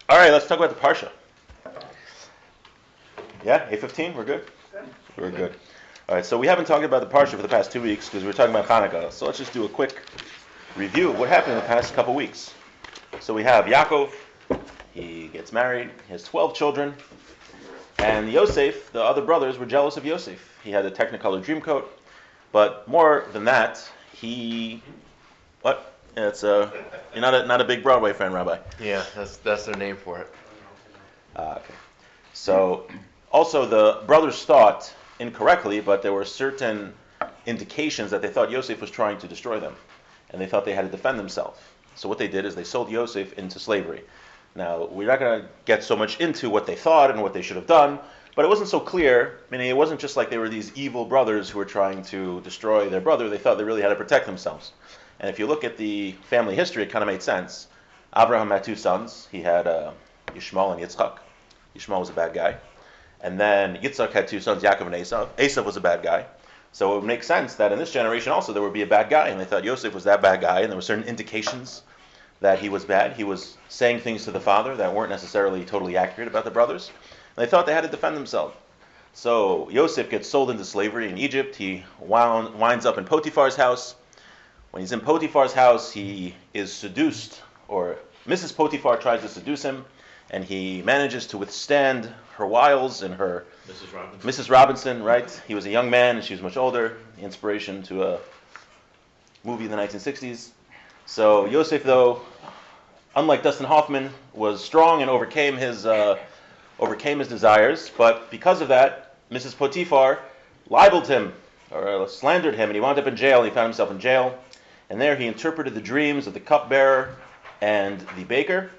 All right, let's talk about the Parsha. Yeah, 8:15, we're good? We're good. All right, so we haven't talked about the Parsha for the past 2 weeks because we were talking about Hanukkah. So let's just do a quick review of what happened in the past couple weeks. So we have Yaakov, he gets married, he has 12 children, and Yosef, the other brothers, were jealous of Yosef. He had a Technicolor Dreamcoat, but more than that, what? Yeah, you're not a big Broadway fan, Rabbi. Yeah, that's their name for it. Okay. So, also the brothers thought incorrectly, but there were certain indications that they thought Yosef was trying to destroy them, and they thought they had to defend themselves. So what they did is they sold Yosef into slavery. Now, we're not going to get so much into what they thought and what they should have done, but it wasn't so clear. Meaning, it wasn't just like they were these evil brothers who were trying to destroy their brother. They thought they really had to protect themselves. And if you look at the family history, it kind of made sense. Abraham had 2 sons. He had Yishmael and Yitzchak. Yishmael was a bad guy. And then Yitzchak had 2 sons, Yaakov and Esav. Esav was a bad guy. So it would make sense that in this generation also there would be a bad guy. And they thought Yosef was that bad guy. And there were certain indications that he was bad. He was saying things to the father that weren't necessarily totally accurate about the brothers. And they thought they had to defend themselves. So Yosef gets sold into slavery in Egypt. He winds up in Potiphar's house. When he's in Potiphar's house, he is seduced, or Mrs. Potiphar tries to seduce him, and he manages to withstand her wiles and her... Mrs. Robinson, right? He was a young man, and she was much older. The inspiration to a movie in the 1960s. So Yosef, though, unlike Dustin Hoffman, was strong and overcame his desires, but because of that, Mrs. Potiphar libeled him, or slandered him, and he wound up in jail. He found himself in jail. And there he interpreted the dreams of the cupbearer and the baker.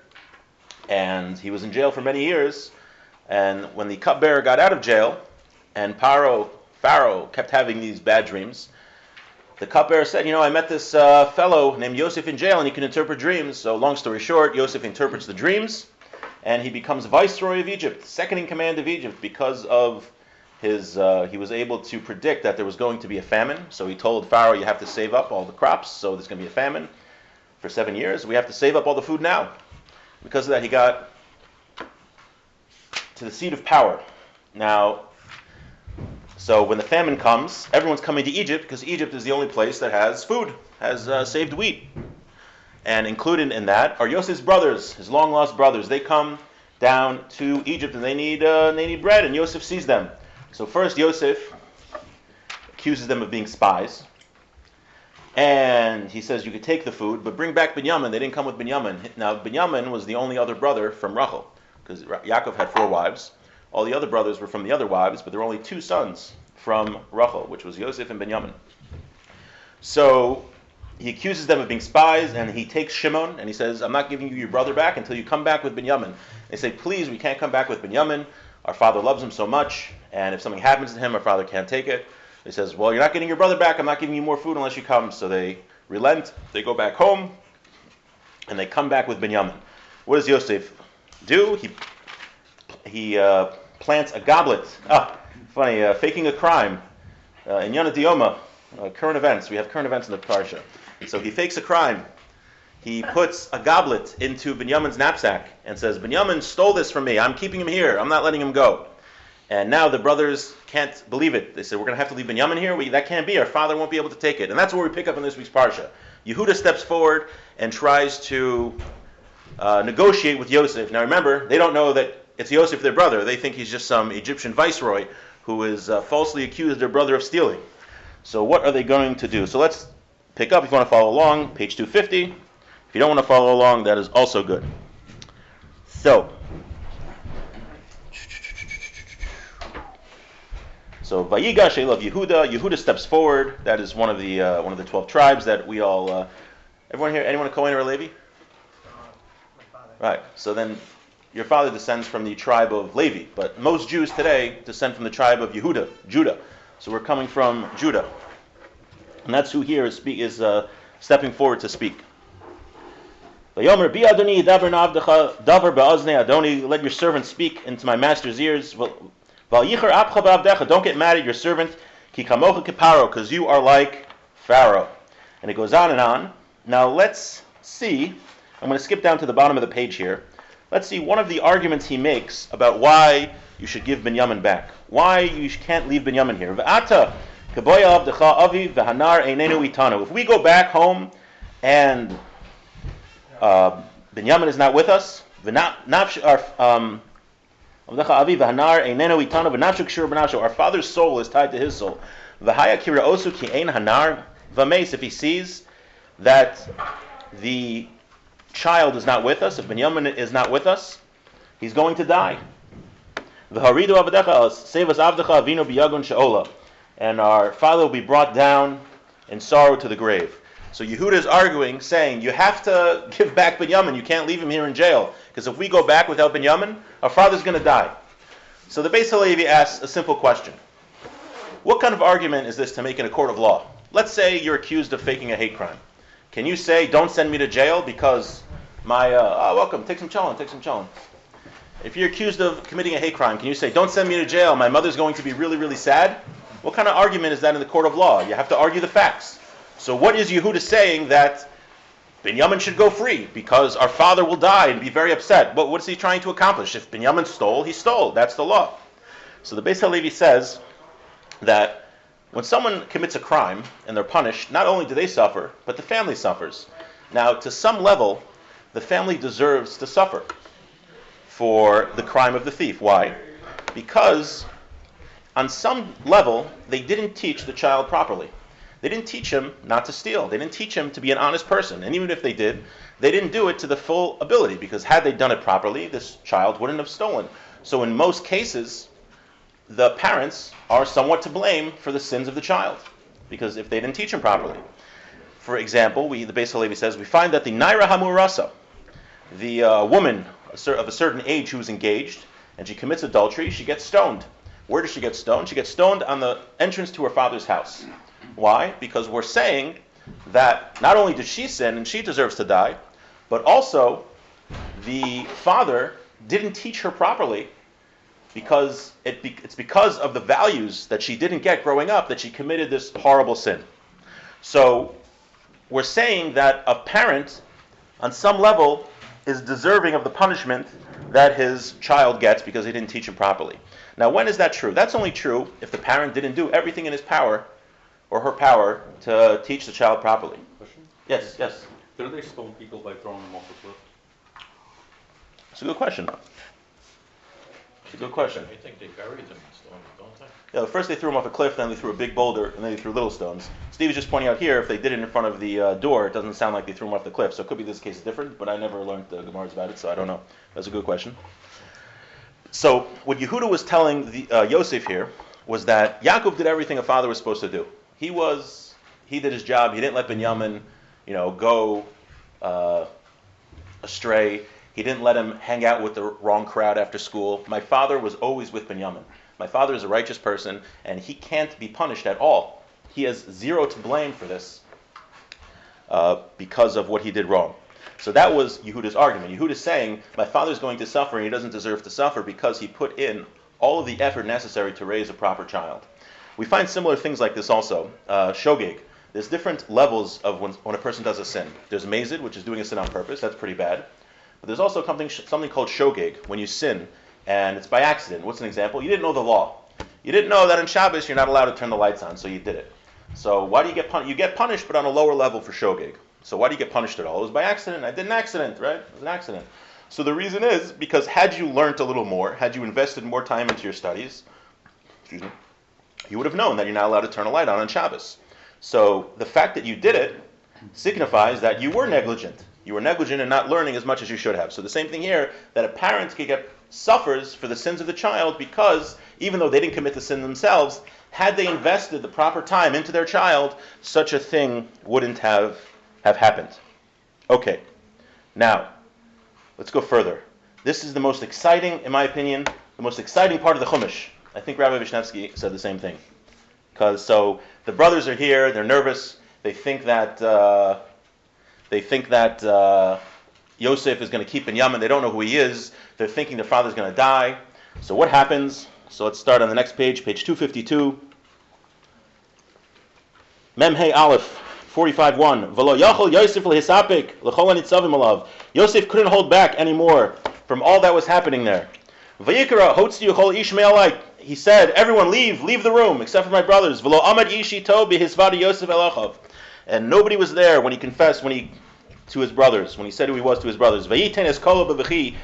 And he was in jail for many years. And when the cupbearer got out of jail, and Pharaoh kept having these bad dreams, the cupbearer said, I met this fellow named Yosef in jail, and he can interpret dreams. So long story short, Yosef interprets the dreams, and he becomes viceroy of Egypt, second in command of Egypt, because of he was able to predict that there was going to be a famine. So he told Pharaoh, you have to save up all the crops, so there's going to be a famine for 7 years. We have to save up all the food now. Because of that, he got to the seat of power. Now, so when the famine comes, everyone's coming to Egypt, because Egypt is the only place that has food, has saved wheat. And included in that are Yosef's brothers, his long-lost brothers. They come down to Egypt, and they need bread, and Yosef sees them. So first, Yosef accuses them of being spies. And he says, you could take the food, but bring back Binyamin. They didn't come with Binyamin. Now, Binyamin was the only other brother from Rachel, because Yaakov had 4 wives. All the other brothers were from the other wives, but there were only 2 sons from Rachel, which was Yosef and Binyamin. So he accuses them of being spies, and he takes Shimon, and he says, I'm not giving you your brother back until you come back with Binyamin. They say, please, we can't come back with Binyamin. Our father loves him so much, and if something happens to him, our father can't take it. He says, well, you're not getting your brother back. I'm not giving you more food unless you come. So they relent. They go back home, and they come back with Binyamin. What does Yosef do? He plants a goblet. Funny, faking a crime. In Yana Dioma, current events. We have current events in the Parsha. So he fakes a crime. He puts a goblet into Binyamin's knapsack and says, Binyamin stole this from me. I'm keeping him here. I'm not letting him go. And now the brothers can't believe it. They said, we're going to have to leave Binyamin here. That can't be. Our father won't be able to take it. And that's where we pick up in this week's Parsha. Yehuda steps forward and tries to negotiate with Yosef. Now remember, they don't know that it's Yosef, their brother. They think he's just some Egyptian viceroy who is falsely accused their brother of stealing. So what are they going to do? So let's pick up, if you want to follow along, page 250. If you don't want to follow along, that is also good. So Vayigash of Yehuda. Yehuda steps forward. That is one of the 12 tribes that we all. Everyone here? Anyone a Kohen or a Levi? Right. So then, your father descends from the tribe of Levi, but most Jews today descend from the tribe of Yehuda, Judah. So we're coming from Judah, and that's who here is stepping forward to speak. Vayomer bi Adoni davar na'avdecha davar ba'aznei Adoni. Let your servant speak into my master's ears. Don't get mad at your servant, ki kamocha kiparo, because you are like Pharaoh. And it goes on and on. Now let's see. I'm going to skip down to the bottom of the page here. Let's see one of the arguments he makes about why you should give Binyamin back. Why you can't leave Binyamin here. If we go back home and Binyamin is not with us, our father's soul is tied to his soul. If he sees that the child is not with us, if Binyamin is not with us, he's going to die. And our father will be brought down in sorrow to the grave. So Yehuda is arguing, saying, you have to give back Binyamin. You can't leave him here in jail. Because if we go back without Binyamin, our father's going to die. So the Beis Halevi asks a simple question. What kind of argument is this to make in a court of law? Let's say you're accused of faking a hate crime. Can you say, don't send me to jail because welcome, take some cholent. If you're accused of committing a hate crime, can you say, don't send me to jail, my mother's going to be really, really sad? What kind of argument is that in the court of law? You have to argue the facts. So what is Yehuda saying that Binyamin should go free because our father will die and be very upset? But what is he trying to accomplish? If Binyamin stole, he stole. That's the law. So the Beis Halevi says that when someone commits a crime and they're punished, not only do they suffer, but the family suffers. Now, to some level, the family deserves to suffer for the crime of the thief. Why? Because on some level, they didn't teach the child properly. They didn't teach him not to steal. They didn't teach him to be an honest person. And even if they did, they didn't do it to the full ability, because had they done it properly, this child wouldn't have stolen. So in most cases, the parents are somewhat to blame for the sins of the child, because if they didn't teach him properly. For example, the Beis Halevi says, we find that the Naira Hamurasa, the woman of a certain age who is engaged, and she commits adultery, she gets stoned. Where does she get stoned? She gets stoned on the entrance to her father's house. Why? Because we're saying that not only did she sin and she deserves to die, but also the father didn't teach her properly, because it's because of the values that she didn't get growing up that she committed this horrible sin. So we're saying that a parent, on some level, is deserving of the punishment that his child gets because he didn't teach him properly. Now, when is that true? That's only true if the parent didn't do everything in his power or her power to teach the child properly. Question? Yes. Didn't they stone people by throwing them off the cliff? It's a good question. I think they buried them in stones, don't they? Yeah, first they threw him off a cliff, then they threw a big boulder, and then they threw little stones. Steve was just pointing out here, if they did it in front of the door, it doesn't sound like they threw him off the cliff. So it could be this case is different, but I never learned the Gemaras about it, so I don't know. That's a good question. So what Yehuda was telling Yosef here was that Yaakov did everything a father was supposed to do. He did his job. He didn't let Binyamin, go astray. He didn't let him hang out with the wrong crowd after school. My father was always with Binyamin. My father is a righteous person, and he can't be punished at all. He has zero to blame for this because of what he did wrong. So that was Yehuda's argument. Yehuda's saying, my father's going to suffer, and he doesn't deserve to suffer because he put in all of the effort necessary to raise a proper child. We find similar things like this also. Shogeg. There's different levels of when a person does a sin. There's mazid, which is doing a sin on purpose. That's pretty bad. But there's also something called shogeg, when you sin, and it's by accident. What's an example? You didn't know the law. You didn't know that on Shabbos you're not allowed to turn the lights on, so you did it. So why do you get punished? You get punished, but on a lower level for shogeg. So why do you get punished at all? It was by accident. I did an accident, right? It was an accident. So the reason is because had you learned a little more, had you invested more time into your studies, you would have known that you're not allowed to turn a light on Shabbos. So the fact that you did it signifies that you were negligent. You were negligent in not learning as much as you should have. So the same thing here, that a parent suffers for the sins of the child because even though they didn't commit the sin themselves, had they invested the proper time into their child, such a thing wouldn't have happened. Okay, now, let's go further. This is the most exciting, in my opinion, the most exciting part of the Chumash. I think Rabbi Vishnevsky said the same thing. So the brothers are here, they're nervous, they think that Yosef is going to keep Binyamin. They don't know who he is. They're thinking their father's going to die. So what happens? So let's start on the next page 252. Mem Hey Aleph, 45:1. V'lo yachol Yosef lehisapik l'chol hanitzavim alav. Yosef couldn't hold back anymore from all that was happening there. Vayikra hotzi uchol ish me'alai. He said, everyone leave the room, except for my brothers. V'lo amad ishi to b'hisvadi Yosef elachav. And nobody was there when he confessed, to his brothers, when he said who he was to his brothers. Vayiten es kol b'v'chi.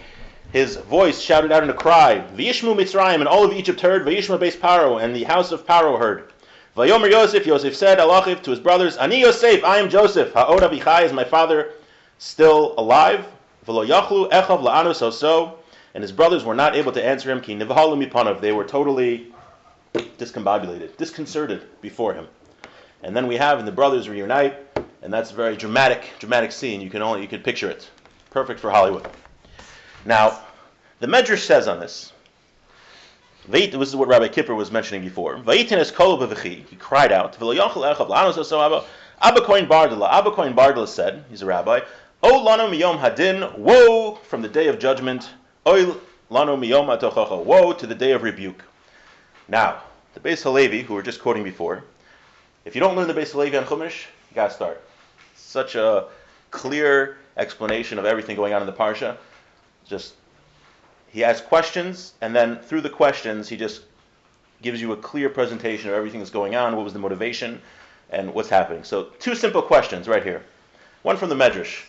His voice shouted out in a cry. V'yishmu Mitzrayim, and all of Egypt heard. V'yishma beis Paro, and the house of Paro heard. Vayomer Yosef, Yosef said, Alachiv, to his brothers, Ani Yosef, I am Joseph. Ha'od avichai, is my father still alive? V'lo yachlu echav la'anus oso. And his brothers were not able to answer him. Ki nivhalu mipanav. They were totally discombobulated, disconcerted before him. And then we have, and the brothers reunite, and that's a very dramatic scene. You can picture it. Perfect for Hollywood. Now, the Medrash says on this, this is what Rabbi Kippur was mentioning before. He cried out, Abba Kohen Bardala said, he's a rabbi, O lanu miyom hadin, woe from the day of judgment, O lanu miyom atochacha, woe to the day of rebuke. Now, the Beis Halevi, who we were just quoting before, if you don't learn the Beis Halevi on Chumash, you gotta start. Such a clear explanation of everything going on in the Parsha. He asks questions, and then through the questions, he just gives you a clear presentation of everything that's going on, what was the motivation, and what's happening. So, two simple questions right here. One from the Medrash.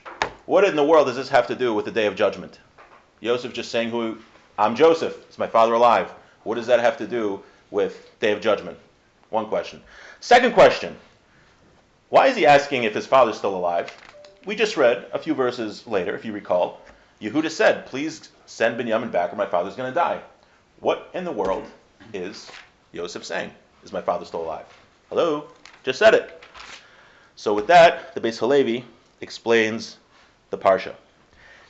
What in the world does this have to do with the Day of Judgment? Yosef just saying, I'm Joseph, is my father alive? What does that have to do with Day of Judgment? One question. Second question. Why is he asking if his father's still alive? We just read a few verses later, if you recall, Yehuda said, please send Binyamin back or my father's going to die. What in the world is Yosef saying? Is my father still alive? Hello? Just said it. So with that, the Beis Halevi explains the Parsha.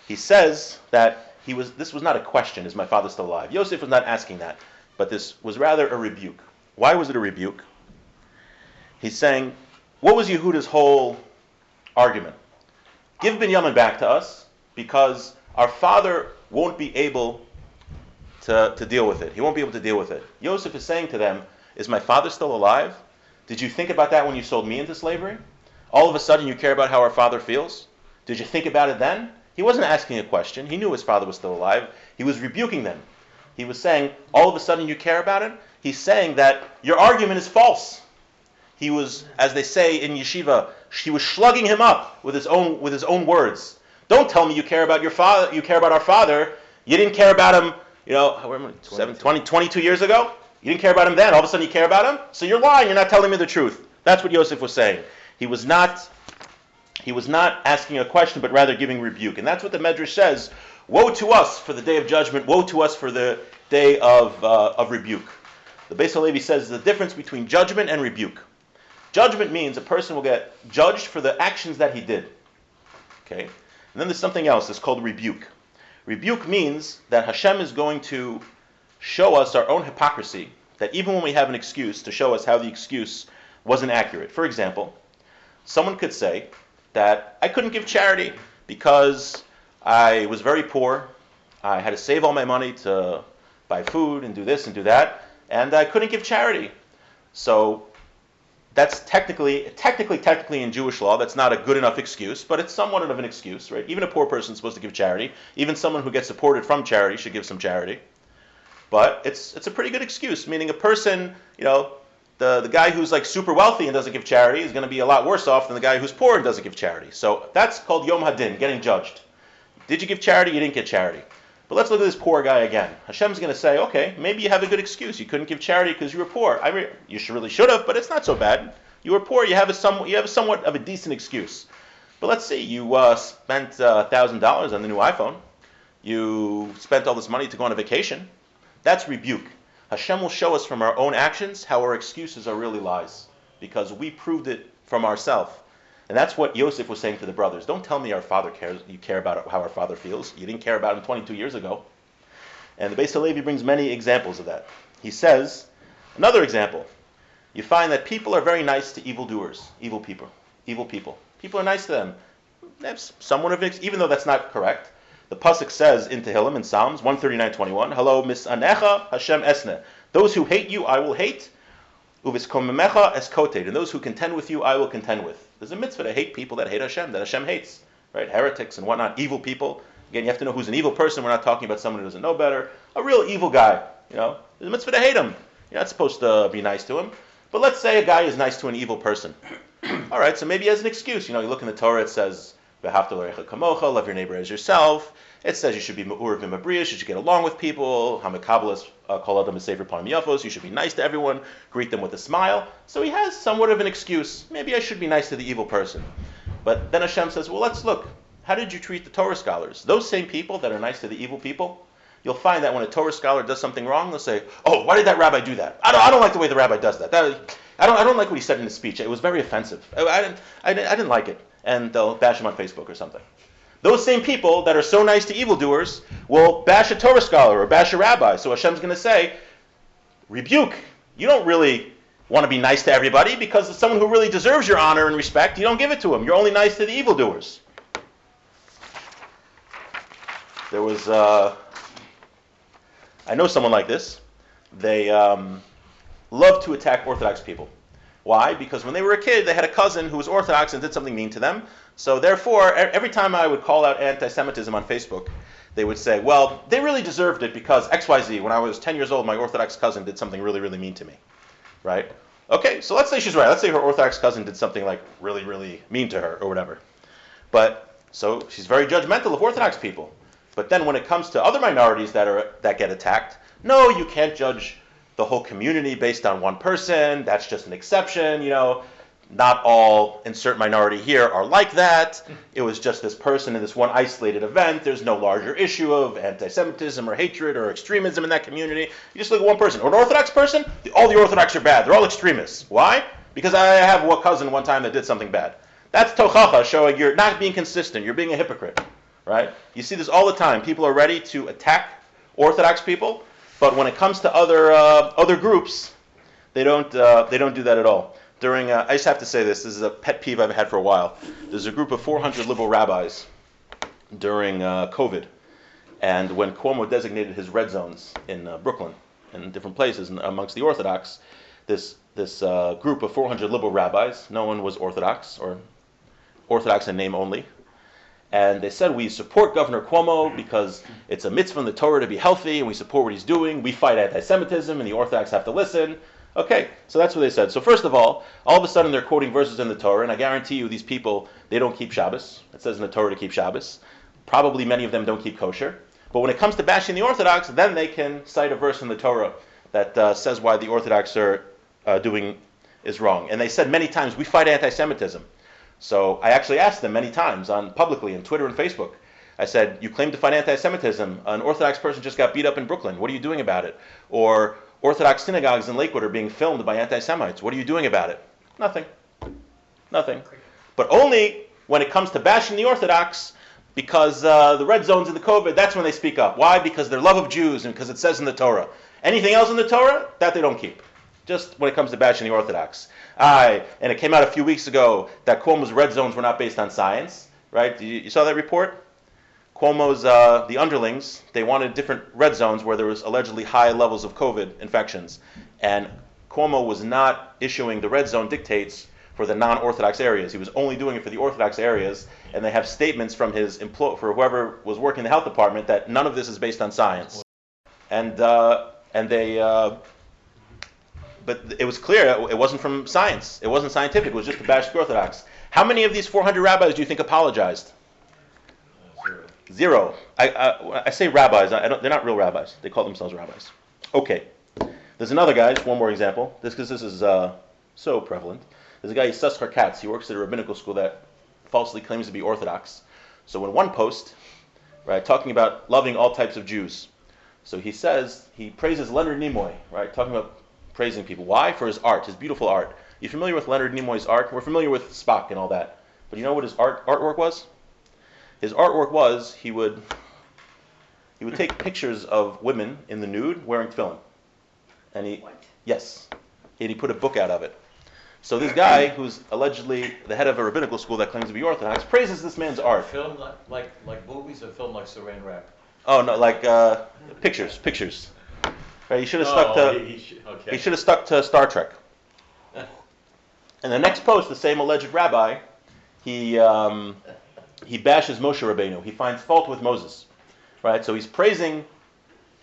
He says that this was not a question, is my father still alive? Yosef was not asking that, but this was rather a rebuke. Why was it a rebuke? He's saying, what was Yehuda's whole argument? Give Binyamin back to us, because our father won't be able to deal with it. He won't be able to deal with it. Yosef is saying to them, is my father still alive? Did you think about that when you sold me into slavery? All of a sudden you care about how our father feels? Did you think about it then? He wasn't asking a question. He knew his father was still alive. He was rebuking them. He was saying, all of a sudden you care about it? He's saying that your argument is false. He was, as they say in yeshiva, he was slugging him up with his own words. Don't tell me you care about your father. You care about our father. You didn't care about him, 22 years ago. You didn't care about him then. All of a sudden you care about him. So you're lying. You're not telling me the truth. That's what Yosef was saying. He was not asking a question, but rather giving rebuke. And that's what the Medrash says. Woe to us for the day of judgment. Woe to us for the day of rebuke. The Beis Halevi says the difference between judgment and rebuke. Judgment means a person will get judged for the actions that he did. Okay? And then there's something else. It's called rebuke. Rebuke means that Hashem is going to show us our own hypocrisy, that even when we have an excuse, to show us how the excuse wasn't accurate. For example, someone could say that I couldn't give charity because I was very poor. I had to save all my money to buy food and do this and do that, and I couldn't give charity. So that's technically in Jewish law, that's not a good enough excuse, but it's somewhat of an excuse, right? Even a poor person is supposed to give charity. Even someone who gets supported from charity should give some charity. But it's a pretty good excuse, meaning a person, the guy who's like super wealthy and doesn't give charity is going to be a lot worse off than the guy who's poor and doesn't give charity. So that's called Yom Hadin, getting judged. Did you give charity? You didn't get charity. But let's look at this poor guy again. Hashem's going to say, okay, maybe you have a good excuse. You couldn't give charity because you were poor. You really should have, but it's not so bad. You were poor. You have somewhat of a decent excuse. But let's see. You spent $1,000 on the new iPhone. You spent all this money to go on a vacation. That's rebuke. Hashem will show us from our own actions how our excuses are really lies, because we proved it from ourselves. And that's what Yosef was saying to the brothers. Don't tell me our father cares. You care about how our father feels. You didn't care about him 22 years ago. And the Beis Halevi brings many examples of that. He says, another example, you find that people are very nice to evildoers, evil people. People are nice to them. They have somewhat of an even though that's not correct. The pasuk says in Tehillim, in Psalms 139:21, Hello, misanecha Hashem esne. Those who hate you, I will hate. Uviskomemecha eskoted. And those who contend with you, I will contend with. There's a mitzvah to hate people that hate Hashem, that Hashem hates. Right? Heretics and whatnot, evil people. Again, you have to know who's an evil person. We're not talking about someone who doesn't know better. A real evil guy, there's a mitzvah to hate him. You're not supposed to be nice to him. But let's say a guy is nice to an evil person. All right, so maybe he has an excuse. You look in the Torah, it says, "V'ahavta l'orecha kamocha," love your neighbor as yourself. It says you should be me'ur v'mabrius, you should get along with people. Hamikabalas kol adam v'sefer panim yafos, you should be nice to everyone, greet them with a smile. So he has somewhat of an excuse. Maybe I should be nice to the evil person. But then Hashem says, well, let's look. How did you treat the Torah scholars? Those same people that are nice to the evil people, you'll find that when a Torah scholar does something wrong, they'll say, oh, why did that rabbi do that? I don't like the way the rabbi does that. I don't like what he said in his speech. It was very offensive. I didn't like it. And they'll bash him on Facebook or something. Those same people that are so nice to evildoers will bash a Torah scholar or bash a rabbi. So Hashem's going to say, rebuke. You don't really want to be nice to everybody because someone who really deserves your honor and respect, you don't give it to him. You're only nice to the evildoers. There was, I know someone like this. They love to attack Orthodox people. Why? Because when they were a kid, they had a cousin who was Orthodox and did something mean to them. So therefore, every time I would call out anti-Semitism on Facebook, they would say, well, they really deserved it because XYZ, when I was 10 years old, my Orthodox cousin did something really, really mean to me. Right? Okay, so let's say she's right. Let's say her Orthodox cousin did something like really, really mean to her or whatever. But, so she's very judgmental of Orthodox people. But then when it comes to other minorities that get attacked, no, you can't judge the whole community based on one person. That's just an exception, Not all insert minority here are like that. It was just this person in this one isolated event. There's no larger issue of anti-Semitism or hatred or extremism in that community. You just look at one person. Or an Orthodox person, all the Orthodox are bad. They're all extremists. Why? Because I have one cousin one time that did something bad. That's tochacha, showing you're not being consistent. You're being a hypocrite. Right? You see this all the time. People are ready to attack Orthodox people, but when it comes to other groups, they don't do that at all. I just have to say this is a pet peeve I've had for a while. There's a group of 400 liberal rabbis during COVID, and when Cuomo designated his red zones in Brooklyn and different places amongst the Orthodox, this group of 400 liberal rabbis, no one was Orthodox or Orthodox in name only, and they said, we support Governor Cuomo because it's a mitzvah in the Torah to be healthy, and we support what he's doing. We fight anti-Semitism, and the Orthodox have to listen. Okay, so that's what they said. So first of all of a sudden they're quoting verses in the Torah, and I guarantee you these people, they don't keep Shabbos. It says in the Torah to keep Shabbos. Probably many of them don't keep kosher. But when it comes to bashing the Orthodox, then they can cite a verse in the Torah that says why the Orthodox are doing is wrong. And they said many times, we fight anti-Semitism. So I actually asked them many times publicly on Twitter and Facebook. I said, you claim to fight anti-Semitism. An Orthodox person just got beat up in Brooklyn. What are you doing about it? Or Orthodox synagogues in Lakewood are being filmed by anti-Semites. What are you doing about it? Nothing. But only when it comes to bashing the Orthodox, because the red zones in the COVID, that's when they speak up. Why? Because their love of Jews and because it says in the Torah. Anything else in the Torah, that they don't keep. Just when it comes to bashing the Orthodox. And it came out a few weeks ago that Cuomo's red zones were not based on science, right? You saw that report? Cuomo's, the underlings, they wanted different red zones where there was allegedly high levels of COVID infections. And Cuomo was not issuing the red zone dictates for the non-Orthodox areas. He was only doing it for the Orthodox areas. And they have statements from his for whoever was working in the health department that none of this is based on science. But it was clear it wasn't from science. It wasn't scientific. It was just to bash the Orthodox. How many of these 400 rabbis do you think apologized? Zero. I say rabbis. They're not real rabbis. They call themselves rabbis. Okay. There's another guy. Just one more example. Because this is so prevalent. There's a guy, Yisachar Katz. He works at a rabbinical school that falsely claims to be Orthodox. So in one post, right, talking about loving all types of Jews. So he says, he praises Leonard Nimoy, right, talking about praising people. Why? For his art, his beautiful art. You familiar with Leonard Nimoy's art? We're familiar with Spock and all that. But you know what his artwork was? His artwork was he would take pictures of women in the nude wearing tefillin. And yes. And he put a book out of it. So this guy, who's allegedly the head of a rabbinical school that claims to be Orthodox, praises this man's art. Film like movies or film like Saran Wrap? Oh no, like pictures. Right, he should have stuck to. He should have stuck to Star Trek. And the next post, the same alleged rabbi, he he bashes Moshe Rabbeinu. He finds fault with Moses, right? So he's praising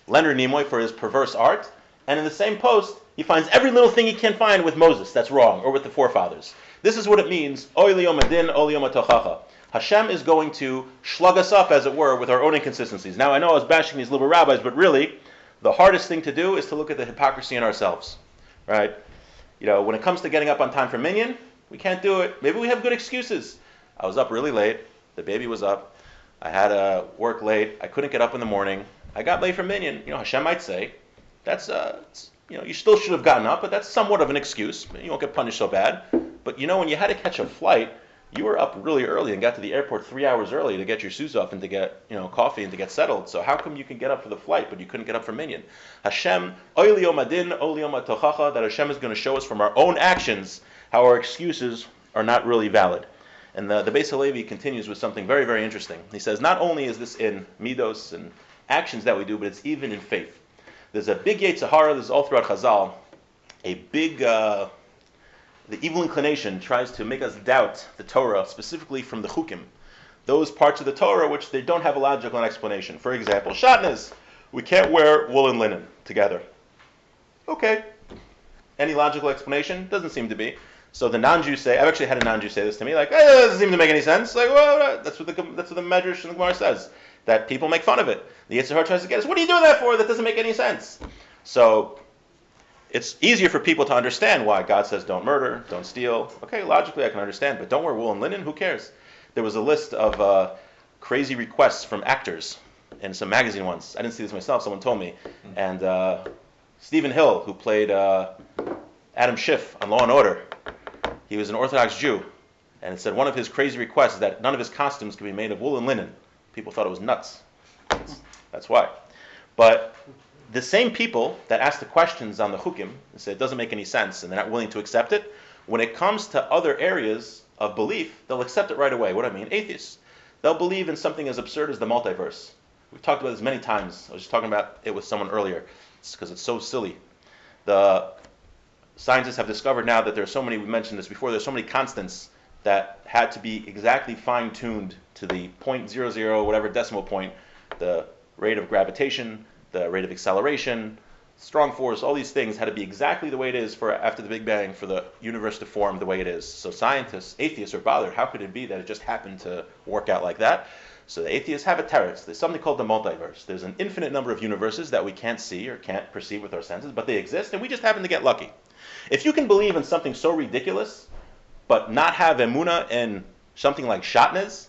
Leonard Nimoy for his perverse art, and in the same post, he finds every little thing he can find with Moses that's wrong, or with the forefathers. This is what it means, Oy liyom adin, oy liyom hatochacha. Hashem is going to slug us up, as it were, with our own inconsistencies. Now, I know I was bashing these liberal rabbis, but really, the hardest thing to do is to look at the hypocrisy in ourselves, right? When it comes to getting up on time for minyan, we can't do it. Maybe we have good excuses. I was up really late. The baby was up. I had to work late. I couldn't get up in the morning. I got late for minyan. Hashem might say, that's, you still should have gotten up, but that's somewhat of an excuse. You won't get punished so bad. But when you had to catch a flight, you were up really early and got to the airport 3 hours early to get your shoes off and to get, coffee and to get settled. So how come you can get up for the flight, but you couldn't get up for minyan? Hashem, oy liyom adin, oy liyom hatochacha, that Hashem is going to show us from our own actions how our excuses are not really valid. And the Beis Halevi continues with something very, very interesting. He says, not only is this in midos and actions that we do, but it's even in faith. There's a big Yetzer Hara, this is all throughout Chazal, a big, the evil inclination tries to make us doubt the Torah, specifically from the Chukim, those parts of the Torah which they don't have a logical explanation. For example, Shatnez, we can't wear wool and linen together. Okay. Any logical explanation? Doesn't seem to be. So the non-Jews say, I've actually had a non-Jew say this to me, like, it doesn't seem to make any sense. Like, well, that's what the Medrash and the Gemara says, that people make fun of it. The Yetzer Hara tries to get us, what are you doing that for? That doesn't make any sense. So it's easier for people to understand why God says don't murder, don't steal. Okay, logically I can understand, but don't wear wool and linen, who cares? There was a list of crazy requests from actors in some magazine once. I didn't see this myself, someone told me. And Stephen Hill, who played Adam Schiff on Law & Order, he was an Orthodox Jew, and it said one of his crazy requests is that none of his costumes could be made of wool and linen. People thought it was nuts. That's why. But the same people that ask the questions on the Chukim and say it doesn't make any sense and they're not willing to accept it, when it comes to other areas of belief, they'll accept it right away. What do I mean? Atheists. They'll believe in something as absurd as the multiverse. We've talked about this many times. I was just talking about it with someone earlier. It's because it's so silly. The scientists have discovered now that there's so many, we mentioned this before, there's so many constants that had to be exactly fine-tuned to the 0.00 whatever decimal point, the rate of gravitation, the rate of acceleration, strong force, all these things had to be exactly the way it is for after the Big Bang for the universe to form the way it is. So scientists, atheists are bothered. How could it be that it just happened to work out like that? So the atheists have a teretz. There's something called the multiverse. There's an infinite number of universes that we can't see or can't perceive with our senses, but they exist, and we just happen to get lucky. If you can believe in something so ridiculous, but not have emunah in something like Shatnez,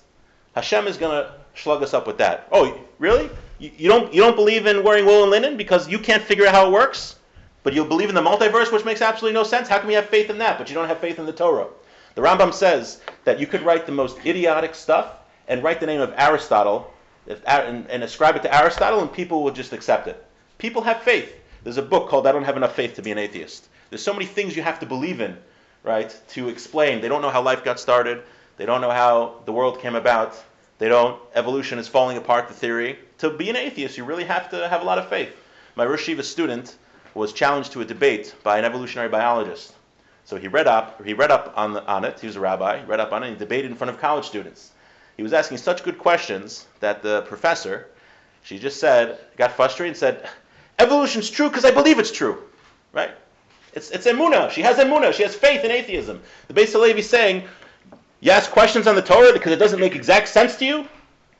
Hashem is going to slug us up with that. Oh, really? You don't believe in wearing wool and linen because you can't figure out how it works? But you'll believe in the multiverse, which makes absolutely no sense? How can you have faith in that, but you don't have faith in the Torah? The Rambam says that you could write the most idiotic stuff and write the name of Aristotle and ascribe it to Aristotle, and people will just accept it. People have faith. There's a book called I Don't Have Enough Faith to Be an Atheist. There's so many things you have to believe in, right, to explain. They don't know how life got started. They don't know how the world came about. Evolution is falling apart, the theory. To be an atheist, you really have to have a lot of faith. My Rosh Yeshiva student was challenged to a debate by an evolutionary biologist. So he read up on it. He was a rabbi. He read up on it and he debated in front of college students. He was asking such good questions that the professor, she just got frustrated and said, evolution's true because I believe it's true, right? It's emunah. She has emunah. She has faith in atheism. The Beis Halevi is saying, you ask questions on the Torah because it doesn't make exact sense to you.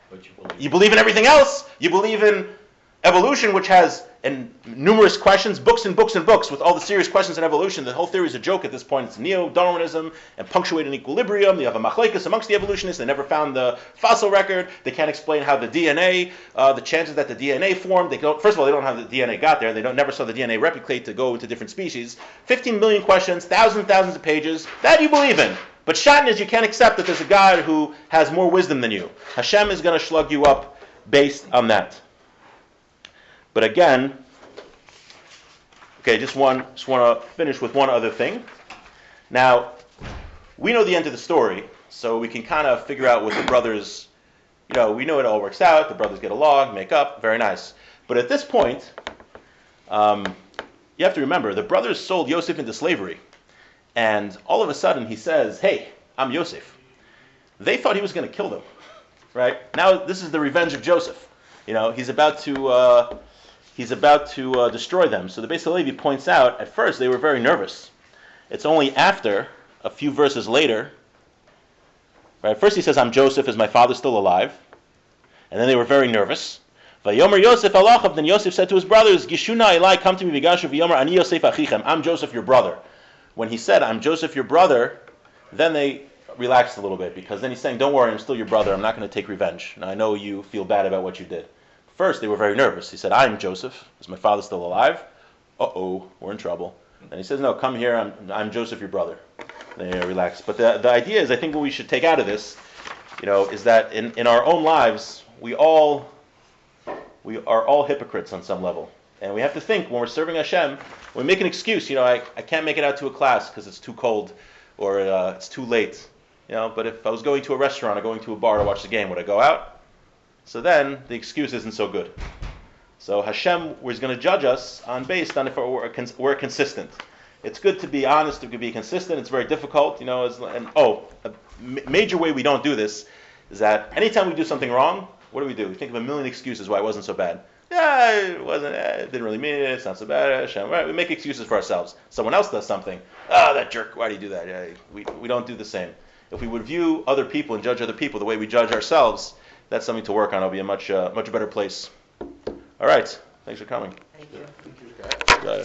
But You believe in everything else. You believe in evolution, which has numerous questions, books and books and books with all the serious questions in evolution. The whole theory is a joke at this point. It's neo-Darwinism and punctuated in equilibrium. You have a machlekes amongst the evolutionists. They never found the fossil record. They can't explain how the DNA, the chances that the DNA formed. First of all, they don't know how the DNA got there. They never saw the DNA replicate to go into different species. 15 million questions, thousands of pages. That you believe in. But Shatnez, you can't accept that there's a God who has more wisdom than you. Hashem is going to slug you up based on that. But again, just want to finish with one other thing. Now, we know the end of the story, so we can kind of figure out what the brothers, we know it all works out. The brothers get along, make up, very nice. But at this point, you have to remember, the brothers sold Yosef into slavery. And all of a sudden he says, hey, I'm Yosef. They thought he was going to kill them. right? Now this is the revenge of Joseph. He's about to destroy them. So the Beis Halevi points out, at first they were very nervous. It's only after, a few verses later, right? First he says, I'm Joseph, is my father still alive? And then they were very nervous. Vayomer Yosef alachav, then Yosef said to his brothers, Gishuna Eli, come to me, Vayigash v'yomer, Ani Yosef achichem, I'm Joseph your brother. When he said, I'm Joseph your brother, then they relaxed a little bit, because then he's saying, don't worry, I'm still your brother, I'm not going to take revenge. Now I know you feel bad about what you did. First they were very nervous. He said, I'm Joseph, is my father still alive? Uh-oh, we're in trouble. And he says, no, come here, I'm Joseph your brother. They relaxed. But the idea is, I think what we should take out of this, is that in our own lives, we are all hypocrites on some level. And we have to think, when we're serving Hashem, when we make an excuse, I can't make it out to a class because it's too cold or it's too late. But if I was going to a restaurant or going to a bar to watch the game, would I go out? So then the excuse isn't so good. So Hashem was going to judge us based on if we're consistent. It's good to be honest, to be consistent. It's very difficult, a major way we don't do this is that anytime we do something wrong, what do? We think of a million excuses why it wasn't so bad. Yeah, it wasn't. Didn't really mean it. It's not so bad. Hashem, right? We make excuses for ourselves. Someone else does something. That jerk. Why do you do that? Yeah, we don't do the same. If we would view other people and judge other people the way we judge ourselves, that's something to work on. It'll be a much better place. All right. Thanks for coming. Thank you. Yeah.